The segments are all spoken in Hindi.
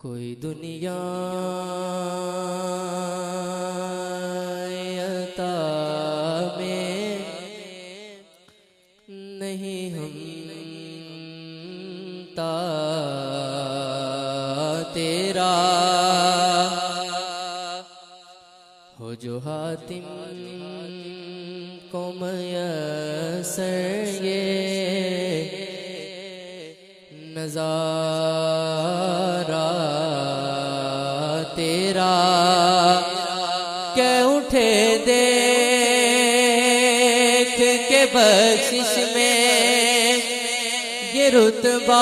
कोई दुनिया अता में नहीं हम ता तेरा हो जो हातिम को मयसर ये नज़ारा तेरा क्या उठे देख के बख्शिश में ये रुतबा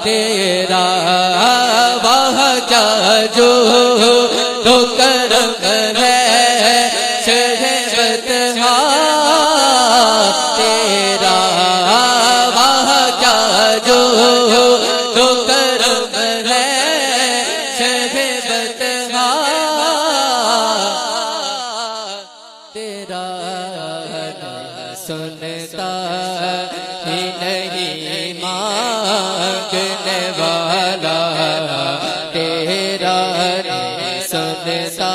तेरा वह क्या जो तो करम है शहबत तेरा वह क्या जो तो करम है शहबत तेरा सुनता ही नहीं मांगने वाला तेरा सुनता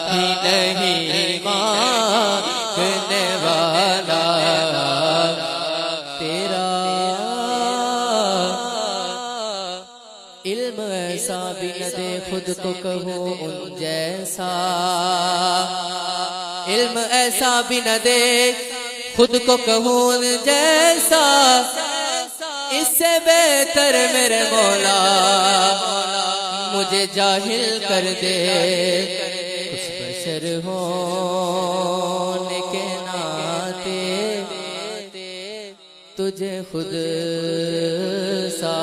ही नहीं मांगने वाला तेरा इल्म ऐसा भी न दे खुद को कहो उन जैसा इल्म ऐसा भी न दे खुद को कहूँ उन जैसा इससे बेहतर मेरे मौला मुझे जाहिल कर दे कुछ बशर होने के नाते तुझे खुद सा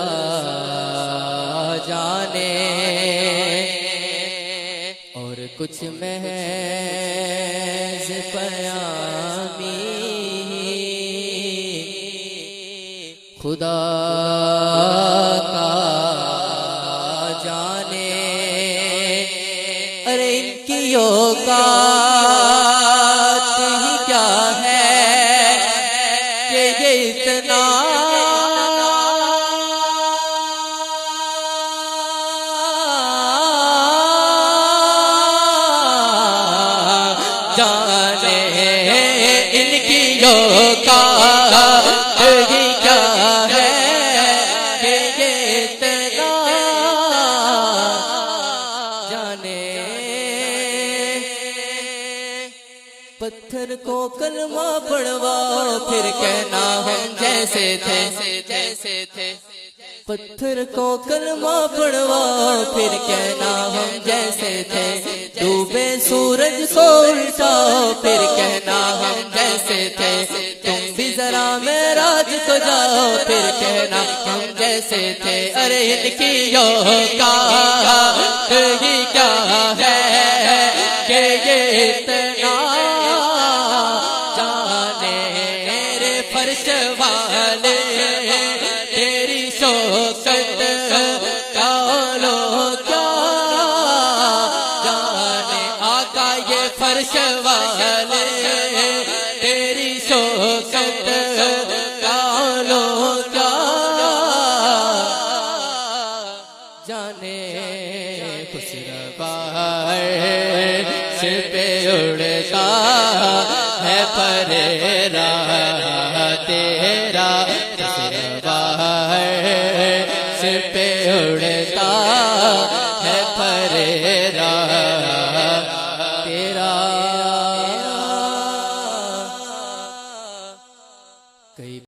जाने और कुछ महज पयामी खुदा का जाने अरे इनकी औकात ही क्या है कि ये इतना जाने इनकी औकात ही क्या है कि ये इतना जाने पत्थर को कलमा पढ़वाओ फिर कहना हम जैसे थे पत्थर को कलमा पढ़वाओ फिर कहना हम जैसे थे डूबे सूरज को उल्टाओ फिर कहना हम जैसे थे तुम भी जरा मेराज को जाओ फिर कहना हम जैसे थे अरे इनकी औकात ही क्या है कि ये इतना जाने रे फर्श वाले तेरी शौकत का लो क्या जाने आका ये फर्श वाले तेरी शौकत का लो क्या जाने खुशरबाश पे उड़ता है परेरा तेरा